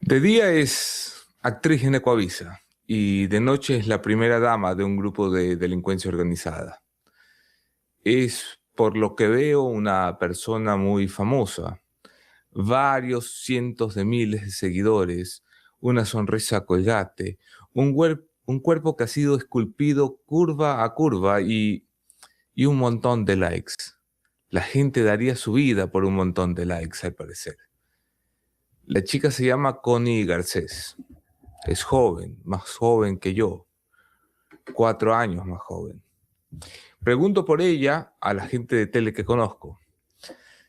De día es actriz en Ecuavisa y de noche es la primera dama de un grupo de delincuencia organizada. Es, por lo que veo, una persona muy famosa, varios cientos de miles de seguidores, una sonrisa colgate, un cuerpo que ha sido esculpido curva a curva y un montón de likes. La gente daría su vida por un montón de likes, al parecer. La chica se llama Connie Garcés. Es joven, más joven que yo, 4 años más joven. Pregunto por ella a la gente de tele que conozco.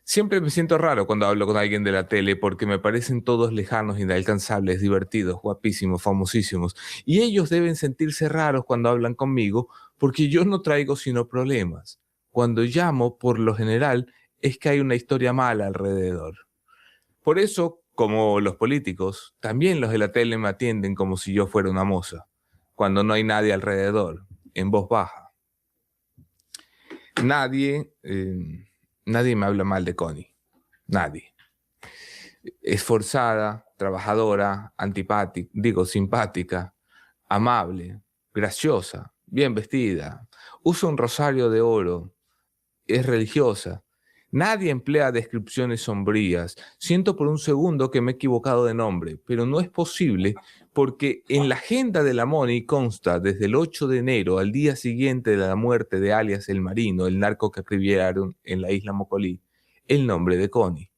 Siempre me siento raro cuando hablo con alguien de la tele porque me parecen todos lejanos, inalcanzables, divertidos, guapísimos, famosísimos. Y ellos deben sentirse raros cuando hablan conmigo porque yo no traigo sino problemas. Cuando llamo, por lo general, es que hay una historia mala alrededor. Por eso, como los políticos, también los de la tele me atienden como si yo fuera una moza, cuando no hay nadie alrededor, en voz baja. Nadie, nadie me habla mal de Connie, nadie. Esforzada, trabajadora, antipática, simpática, amable, graciosa, bien vestida, usa un rosario de oro, es religiosa. Nadie emplea descripciones sombrías. Siento por un segundo que me he equivocado de nombre, pero no es posible porque en la agenda de la Moni consta desde el 8 de enero al día siguiente de la muerte de alias El Marino, el narco que acribillaron en la isla Mocolí, el nombre de Connie.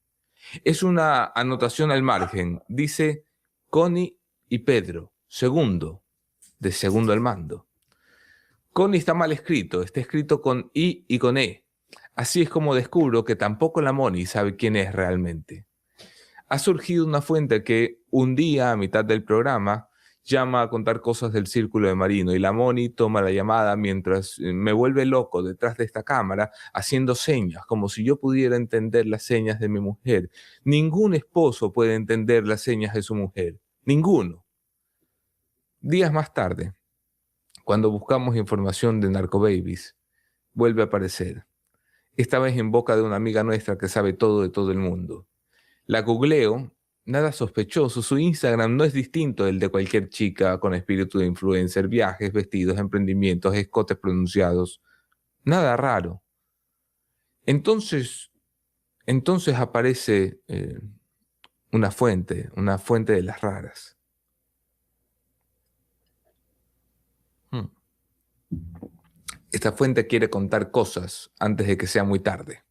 Es una anotación al margen. Dice Connie y Pedro, segundo, de segundo al mando. Connie está mal escrito, está escrito con I y con E. Así es como descubro que tampoco la Moni sabe quién es realmente. Ha surgido una fuente que un día, a mitad del programa, llama a contar cosas del círculo de Marino y la Moni toma la llamada mientras me vuelve loco detrás de esta cámara haciendo señas, como si yo pudiera entender las señas de mi mujer. Ningún esposo puede entender las señas de su mujer. Ninguno. Días más tarde, cuando buscamos información de narcobabies, vuelve a aparecer. Esta vez en boca de una amiga nuestra que sabe todo de todo el mundo. La googleo, nada sospechoso, su Instagram no es distinto del de cualquier chica con espíritu de influencer, viajes, vestidos, emprendimientos, escotes pronunciados. Nada raro. Entonces, entonces aparece una fuente de las raras. Hmm. Esta fuente quiere contar cosas antes de que sea muy tarde.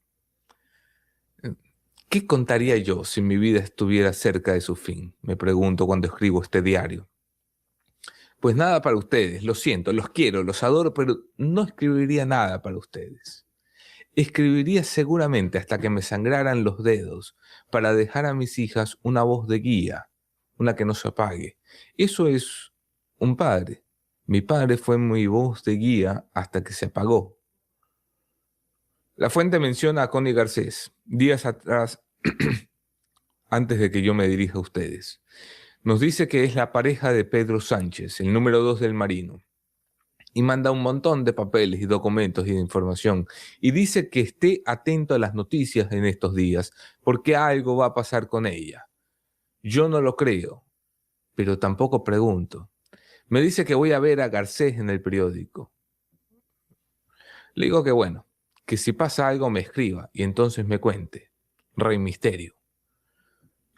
¿Qué contaría yo si mi vida estuviera cerca de su fin? Me pregunto cuando escribo este diario. Pues nada para ustedes, lo siento, los quiero, los adoro, pero no escribiría nada para ustedes. Escribiría seguramente hasta que me sangraran los dedos para dejar a mis hijas una voz de guía, una que no se apague. Eso es un padre. Mi padre fue mi voz de guía hasta que se apagó. La fuente menciona a Connie Garcés, días atrás, antes de que yo me dirija a ustedes. Nos dice que es la pareja de Pedro Sánchez, el número 2 del Marino. Y manda un montón de papeles y documentos y de información. Y dice que esté atento a las noticias en estos días, porque algo va a pasar con ella. Yo no lo creo, pero tampoco pregunto. Me dice que voy a ver a Garcés en el periódico. Le digo que bueno, que si pasa algo me escriba y entonces me cuente. Rey Misterio.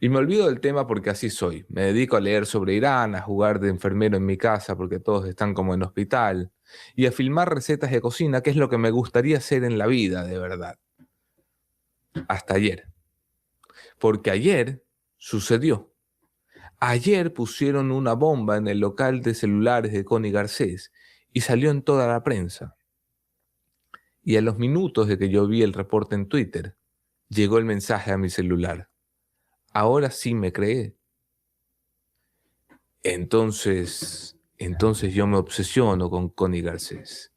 Y me olvido del tema porque así soy. Me dedico a leer sobre Irán, a jugar de enfermero en mi casa porque todos están como en hospital, y a filmar recetas de cocina, que es lo que me gustaría hacer en la vida, de verdad. Hasta ayer. Porque ayer sucedió. Ayer pusieron una bomba en el local de celulares de Connie Garcés y salió en toda la prensa. Y a los minutos de que yo vi el reporte en Twitter, llegó el mensaje a mi celular. Ahora sí me creé. Entonces yo me obsesiono con Connie Garcés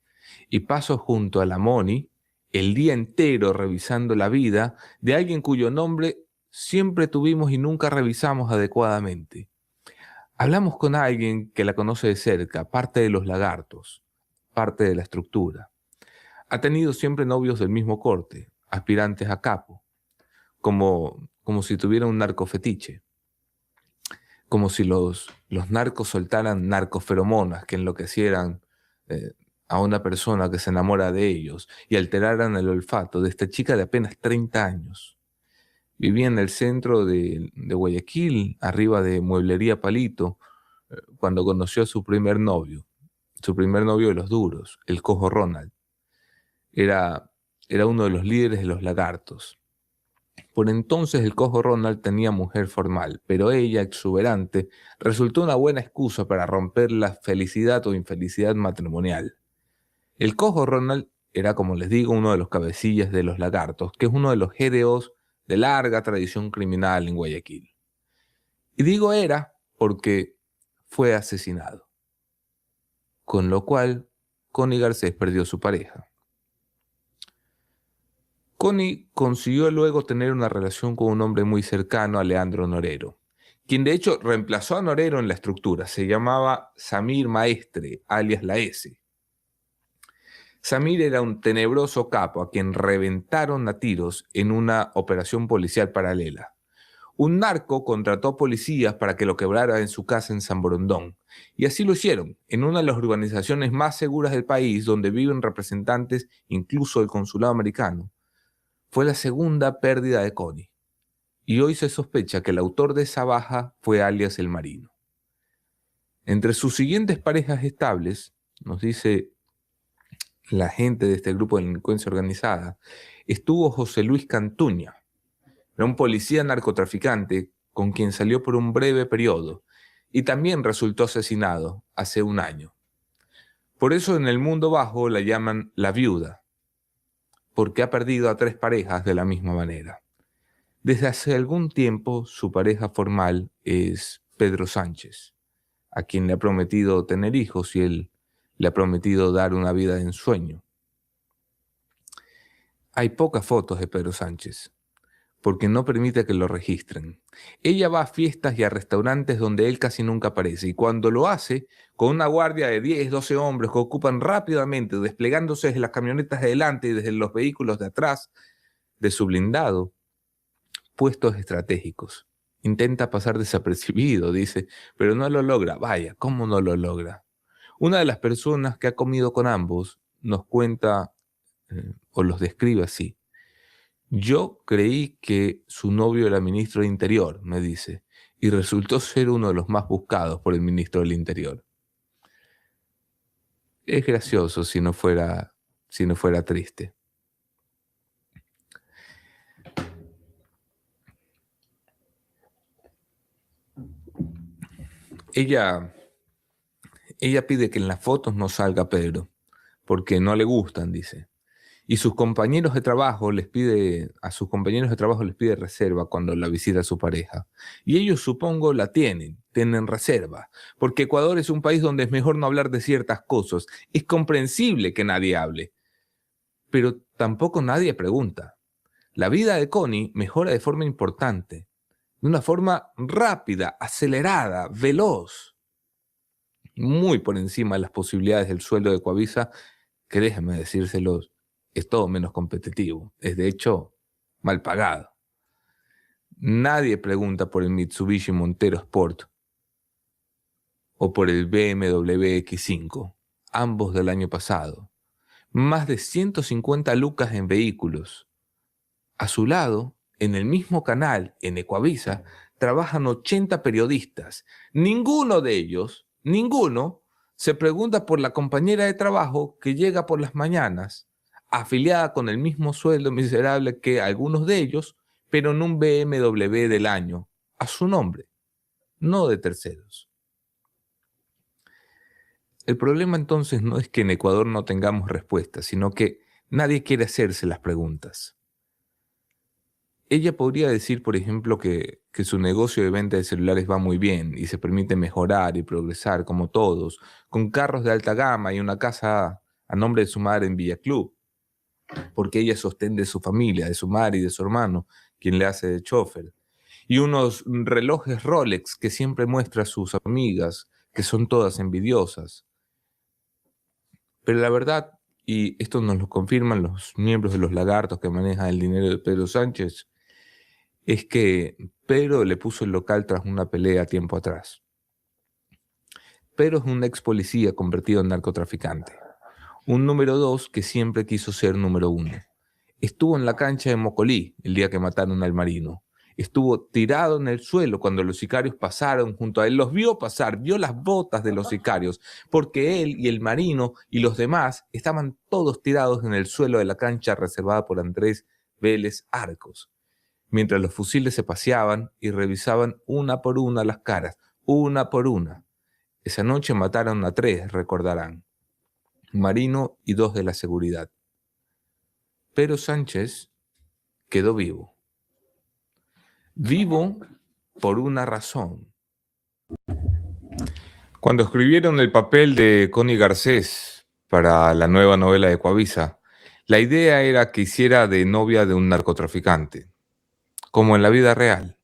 y paso junto a la Moni el día entero revisando la vida de alguien cuyo nombre siempre tuvimos y nunca revisamos adecuadamente. Hablamos con alguien que la conoce de cerca, parte de los lagartos, parte de la estructura. Ha tenido siempre novios del mismo corte, aspirantes a capo, como si tuviera un narcofetiche. como si los narcos soltaran narcoferomonas que enloquecieran a una persona que se enamora de ellos y alteraran el olfato de esta chica de apenas 30 años. Vivía en el centro de Guayaquil, arriba de Mueblería Palito, cuando conoció a su primer novio de los duros, el Cojo Ronald. Era uno de los líderes de los Lagartos. Por entonces el Cojo Ronald tenía mujer formal, pero ella, exuberante, resultó una buena excusa para romper la felicidad o infelicidad matrimonial. El Cojo Ronald era, como les digo, uno de los cabecillas de los Lagartos, que es uno de los GDOs de larga tradición criminal en Guayaquil. Y digo era porque fue asesinado, con lo cual Connie Garcés perdió su pareja. Connie consiguió luego tener una relación con un hombre muy cercano a Leandro Norero, quien de hecho reemplazó a Norero en la estructura. Se llamaba Samir Maestre, alias La S. Samir era un tenebroso capo a quien reventaron a tiros en una operación policial paralela. Un narco contrató policías para que lo quebrara en su casa en San Borondón. Y así lo hicieron, en una de las urbanizaciones más seguras del país, donde viven representantes incluso del consulado americano. Fue la segunda pérdida de Connie. Y hoy se sospecha que el autor de esa baja fue alias El Marino. Entre sus siguientes parejas estables, nos dice la gente de este grupo de delincuencia organizada, estuvo José Luis Cantuña. Era un policía narcotraficante con quien salió por un breve periodo y también resultó asesinado hace un año. Por eso en el mundo bajo la llaman la viuda, porque ha perdido a 3 parejas de la misma manera. Desde hace algún tiempo su pareja formal es Pedro Sánchez, a quien le ha prometido tener hijos y él le ha prometido dar una vida de ensueño. Hay pocas fotos de Pedro Sánchez, porque no permite que lo registren. Ella va a fiestas y a restaurantes donde él casi nunca aparece, y cuando lo hace, con una guardia de 10, 12 hombres que ocupan rápidamente, desplegándose desde las camionetas de delante y desde los vehículos de atrás de su blindado, puestos estratégicos. Intenta pasar desapercibido, dice, pero no lo logra. Vaya, ¿cómo no lo logra? Una de las personas que ha comido con ambos nos cuenta, o los describe así. Yo creí que su novio era ministro de Interior, me dice, y resultó ser uno de los más buscados por el ministro del Interior. Es gracioso si no fuera triste. Ella pide que en las fotos no salga Pedro, porque no le gustan, dice. Y a sus compañeros de trabajo les pide reserva cuando la visita su pareja. Y ellos, supongo, la tienen reserva, porque Ecuador es un país donde es mejor no hablar de ciertas cosas. Es comprensible que nadie hable, pero tampoco nadie pregunta. La vida de Connie mejora de forma importante, de una forma rápida, acelerada, veloz, muy por encima de las posibilidades del sueldo de Coavisa, que déjenme decírselos, es todo menos competitivo. Es de hecho mal pagado. Nadie pregunta por el Mitsubishi Montero Sport o por el BMW X5, ambos del año pasado. Más de 150 lucas en vehículos. A su lado, en el mismo canal, en Ecuavisa, trabajan 80 periodistas. Ninguno de ellos, se pregunta por la compañera de trabajo que llega por las mañanas, afiliada con el mismo sueldo miserable que algunos de ellos, pero en un BMW del año, a su nombre, no de terceros. El problema entonces no es que en Ecuador no tengamos respuestas, sino que nadie quiere hacerse las preguntas. Ella podría decir, por ejemplo, que su negocio de venta de celulares va muy bien y se permite mejorar y progresar como todos, con carros de alta gama y una casa a nombre de su madre en Villa Club, porque ella sostén de su familia, de su madre y de su hermano, quien le hace de chofer, y unos relojes Rolex que siempre muestra a sus amigas, que son todas envidiosas. Pero la verdad, y esto nos lo confirman los miembros de los Lagartos que manejan el dinero de Pedro Sánchez, es que Pedro le puso el local tras una pelea tiempo atrás. Pedro es un ex policía convertido en narcotraficante. Un número 2 que siempre quiso ser número 1. Estuvo en la cancha de Mocolí el día que mataron al marino. Estuvo tirado en el suelo cuando los sicarios pasaron junto a él. Los vio pasar, vio las botas de los sicarios, porque él y el marino y los demás estaban todos tirados en el suelo de la cancha reservada por Andrés Vélez Arcos, mientras los fusiles se paseaban y revisaban una por una las caras, una por una. Esa noche mataron a 3, recordarán. Marino y 2 de la seguridad. Pero Sánchez quedó vivo. Vivo por una razón. Cuando escribieron el papel de Connie Garcés para la nueva novela de Coavisa, la idea era que hiciera de novia de un narcotraficante, como en la vida real.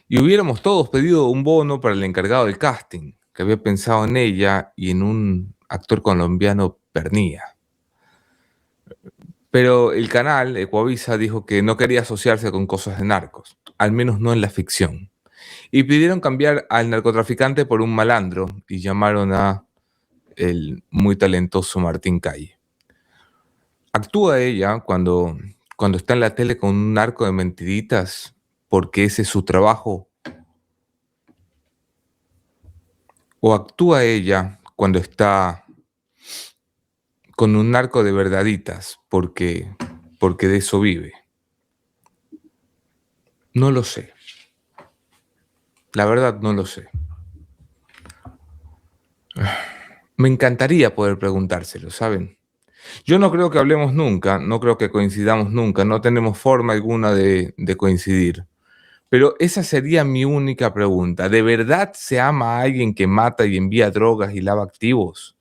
Y hubiéramos todos pedido un bono para el encargado del casting, que había pensado en ella y en un actor colombiano Pernía. Pero el canal, Ecuavisa, dijo que no quería asociarse con cosas de narcos, al menos no en la ficción. Y pidieron cambiar al narcotraficante por un malandro y llamaron a el muy talentoso Martín Calle. Actúa ella cuando está en la tele con un narco de mentiritas porque ese es su trabajo. O actúa ella cuando está con un narco de verdaditas porque de eso vive. No lo sé. La verdad no lo sé. Me encantaría poder preguntárselo, ¿saben? Yo no creo que hablemos nunca, no creo que coincidamos nunca, no tenemos forma alguna de coincidir. Pero esa sería mi única pregunta. ¿De verdad se ama a alguien que mata y envía drogas y lava activos?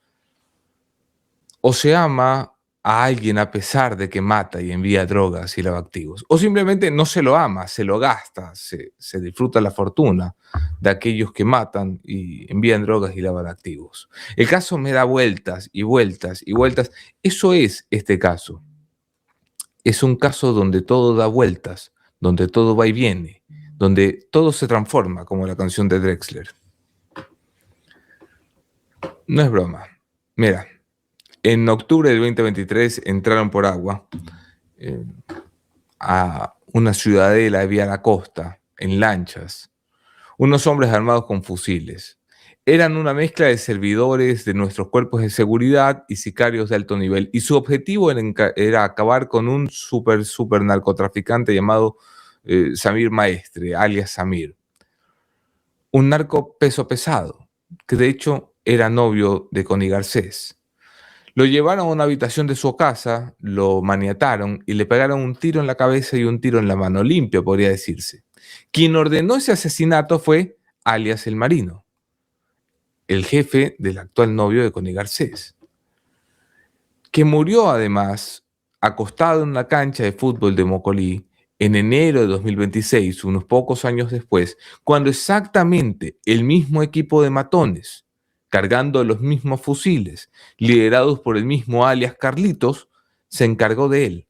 ¿O se ama a alguien a pesar de que mata y envía drogas y lava activos? ¿O simplemente no se lo ama, se lo gasta, se disfruta la fortuna de aquellos que matan y envían drogas y lavan activos? El caso me da vueltas y vueltas y vueltas. Eso es este caso. Es un caso donde todo da vueltas, donde todo va y viene, donde todo se transforma, como la canción de Drexler. No es broma. Mira, en octubre del 2023 entraron por agua a una ciudadela de Vía la Costa, en lanchas, unos hombres armados con fusiles. Eran una mezcla de servidores de nuestros cuerpos de seguridad y sicarios de alto nivel. Y su objetivo era acabar con un super narcotraficante llamado Samir Maestre, alias Samir. Un narco peso pesado, que de hecho era novio de Connie Garcés. Lo llevaron a una habitación de su casa, lo maniataron y le pegaron un tiro en la cabeza y un tiro en la mano, limpio podría decirse. Quien ordenó ese asesinato fue alias el Marino, el jefe del actual novio de Connie Garcés, que murió además acostado en una cancha de fútbol de Mocolí en enero de 2026, unos pocos años después, cuando exactamente el mismo equipo de matones, cargando los mismos fusiles, liderados por el mismo alias Carlitos, se encargó de él.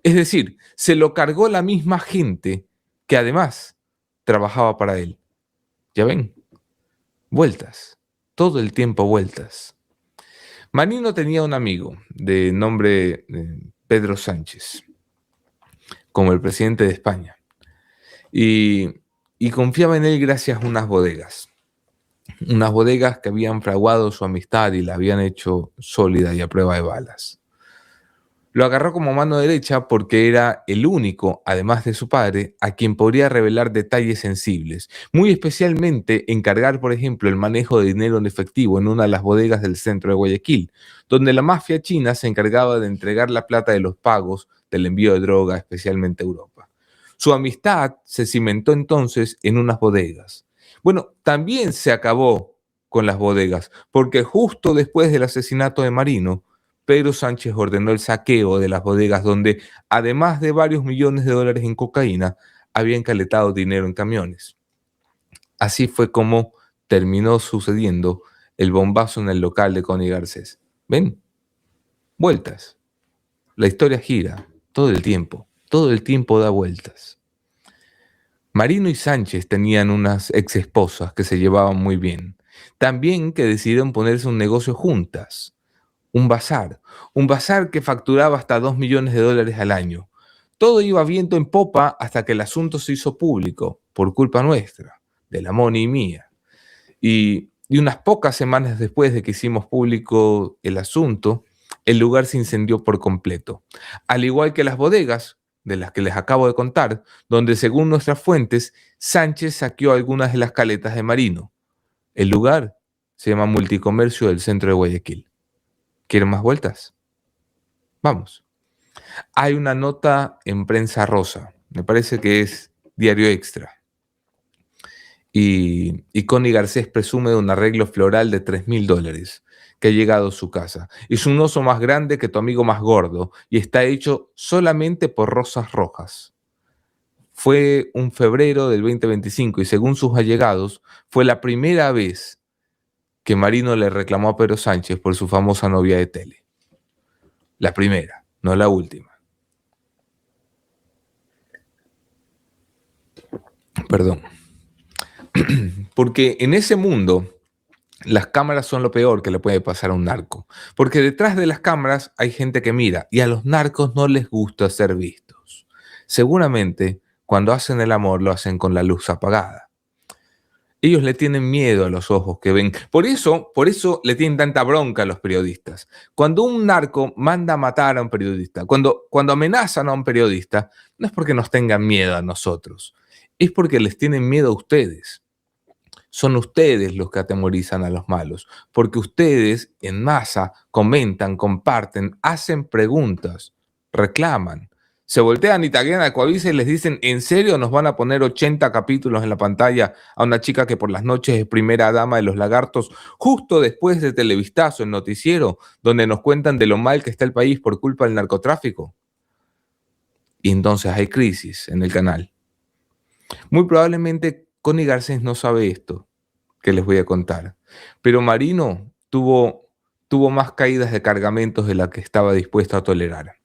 Es decir, se lo cargó la misma gente que además trabajaba para él. ¿Ya ven? Vueltas. Todo el tiempo vueltas. Marino tenía un amigo de nombre Pedro Sánchez, como el presidente de España, y confiaba en él gracias a unas bodegas que habían fraguado su amistad y la habían hecho sólida y a prueba de balas. Lo agarró como mano derecha porque era el único, además de su padre, a quien podría revelar detalles sensibles, muy especialmente encargar, por ejemplo, el manejo de dinero en efectivo en una de las bodegas del centro de Guayaquil, donde la mafia china se encargaba de entregar la plata de los pagos del envío de droga, especialmente a Europa. Su amistad se cimentó entonces en unas bodegas. Bueno, también se acabó con las bodegas, porque justo después del asesinato de Marino, Pedro Sánchez ordenó el saqueo de las bodegas donde, además de varios millones de dólares en cocaína, había encaletado dinero en camiones. Así fue como terminó sucediendo el bombazo en el local de Connie Garcés. ¿Ven? Vueltas. La historia gira todo el tiempo da vueltas. Marino y Sánchez tenían unas ex esposas que se llevaban muy bien. También que decidieron ponerse un negocio juntas, un bazar, un bazar que facturaba hasta 2 millones de dólares al año. Todo iba viento en popa hasta que el asunto se hizo público, por culpa nuestra, de la Moni y mía. Y unas pocas semanas después de que hicimos público el asunto, el lugar se incendió por completo. Al igual que las bodegas, de las que les acabo de contar, donde según nuestras fuentes, Sánchez saqueó algunas de las caletas de Marino. El lugar se llama Multicomercio del centro de Guayaquil. ¿Quieren más vueltas? Vamos. Hay una nota en Prensa Rosa, me parece que es Diario Extra. Y Connie Garcés presume de un arreglo floral de $3.000 que ha llegado a su casa. Es un oso más grande que tu amigo más gordo y está hecho solamente por rosas rojas. Fue un febrero del 2025 y según sus allegados fue la primera vez que Marino le reclamó a Pedro Sánchez por su famosa novia de tele. La primera, no la última. Perdón. Porque en ese mundo las cámaras son lo peor que le puede pasar a un narco. Porque detrás de las cámaras hay gente que mira y a los narcos no les gusta ser vistos. Seguramente cuando hacen el amor lo hacen con la luz apagada. Ellos le tienen miedo a los ojos que ven. Por eso le tienen tanta bronca a los periodistas. Cuando un narco manda a matar a un periodista, cuando amenazan a un periodista, no es porque nos tengan miedo a nosotros, es porque les tienen miedo a ustedes. Son ustedes los que atemorizan a los malos, porque ustedes en masa comentan, comparten, hacen preguntas, reclaman. Se voltean y taguean a Coavisa y les dicen, ¿en serio nos van a poner 80 capítulos en la pantalla a una chica que por las noches es primera dama de los lagartos, justo después de Televistazo, el noticiero, donde nos cuentan de lo mal que está el país por culpa del narcotráfico? Y entonces hay crisis en el canal. Muy probablemente Connie Garcés no sabe esto que les voy a contar, pero Marino tuvo más caídas de cargamentos de las que estaba dispuesto a tolerar.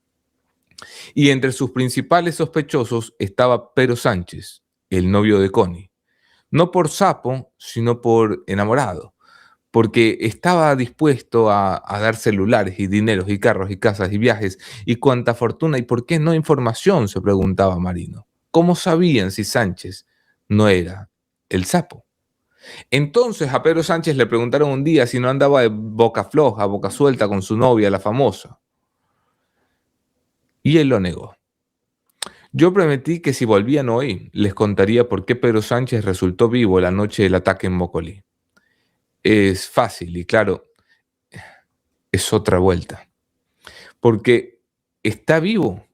Y entre sus principales sospechosos estaba Pedro Sánchez, el novio de Connie. No por sapo, sino por enamorado, porque estaba dispuesto a dar celulares y dineros y carros y casas y viajes y cuánta fortuna y por qué no información, se preguntaba Marino. ¿Cómo sabían si Sánchez no era el sapo? Entonces a Pedro Sánchez le preguntaron un día si no andaba de boca floja, boca suelta con su novia, la famosa. Y él lo negó. Yo prometí que si volvían hoy, les contaría por qué Pedro Sánchez resultó vivo la noche del ataque en Mocolí. Es fácil y claro, es otra vuelta. Porque está vivo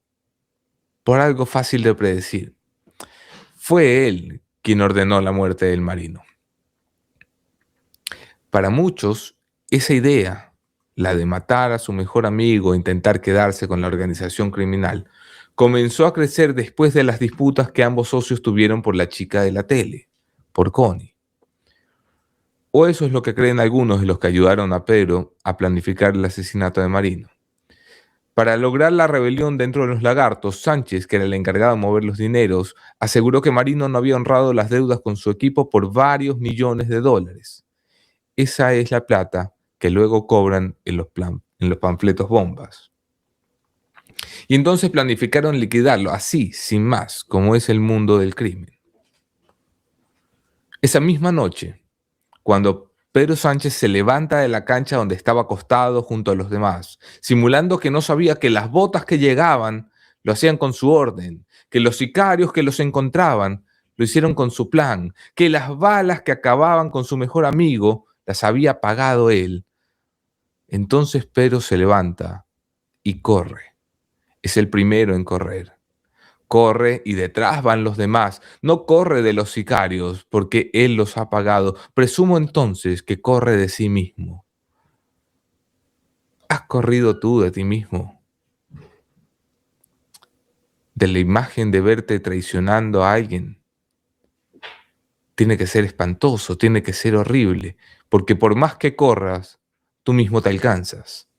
por algo fácil de predecir. Fue él quien ordenó la muerte del marino. Para muchos, esa idea, la de matar a su mejor amigo e intentar quedarse con la organización criminal, comenzó a crecer después de las disputas que ambos socios tuvieron por la chica de la tele, por Connie. O eso es lo que creen algunos de los que ayudaron a Pedro a planificar el asesinato de Marino. Para lograr la rebelión dentro de los lagartos, Sánchez, que era el encargado de mover los dineros, aseguró que Marino no había honrado las deudas con su equipo por varios millones de dólares. Esa es la plata que luego cobran en los panfletos bombas. Y entonces planificaron liquidarlo, así, sin más, como es el mundo del crimen. Esa misma noche, cuando Pedro Sánchez se levanta de la cancha donde estaba acostado junto a los demás, simulando que no sabía que las botas que llegaban lo hacían con su orden, que los sicarios que los encontraban lo hicieron con su plan, que las balas que acababan con su mejor amigo las había pagado él. Entonces Pedro se levanta y corre. Es el primero en correr. Corre y detrás van los demás. No corre de los sicarios porque él los ha pagado. Presumo entonces que corre de sí mismo. ¿Has corrido tú de ti mismo? De la imagen de verte traicionando a alguien. Tiene que ser espantoso, tiene que ser horrible, porque por más que corras, tú mismo te alcanzas.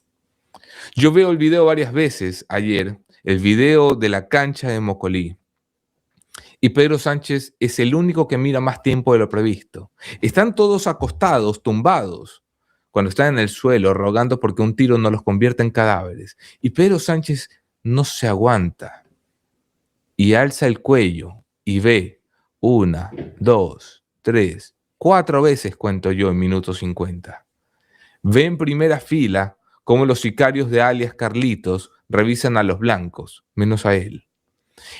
Yo veo el video varias veces ayer, el video de la cancha de Mocolí, Y Pedro Sánchez es el único que mira más tiempo de lo previsto. Están todos acostados, tumbados, cuando están en el suelo, rogando porque un tiro no los convierta en cadáveres. Y Pedro Sánchez no se aguanta y alza el cuello y ve 1, 2, 3, 4 veces, cuento yo, en minuto 50. Ve en primera fila cómo los sicarios de alias Carlitos revisan a los blancos, menos a él.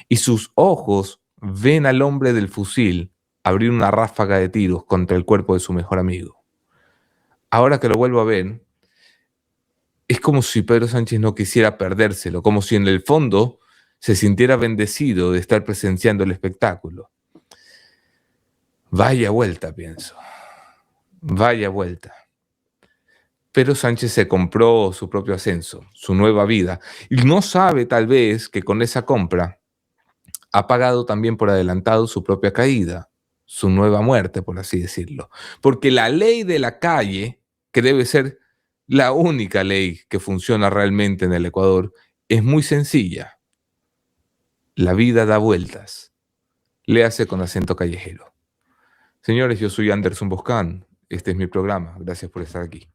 Y sus ojos ven al hombre del fusil abrir una ráfaga de tiros contra el cuerpo de su mejor amigo. Ahora que lo vuelvo a ver, es como si Pedro Sánchez no quisiera perdérselo, como si en el fondo se sintiera bendecido de estar presenciando el espectáculo. Vaya vuelta, pienso. Vaya vuelta. Pedro Sánchez se compró su propio ascenso, su nueva vida, y no sabe tal vez que con esa compra ha pagado también por adelantado su propia caída, su nueva muerte, por así decirlo. Porque la ley de la calle, que debe ser la única ley que funciona realmente en el Ecuador, es muy sencilla. La vida da vueltas. Léase con acento callejero. Señores, yo soy Anderson Boscan. Este es mi programa. Gracias por estar aquí.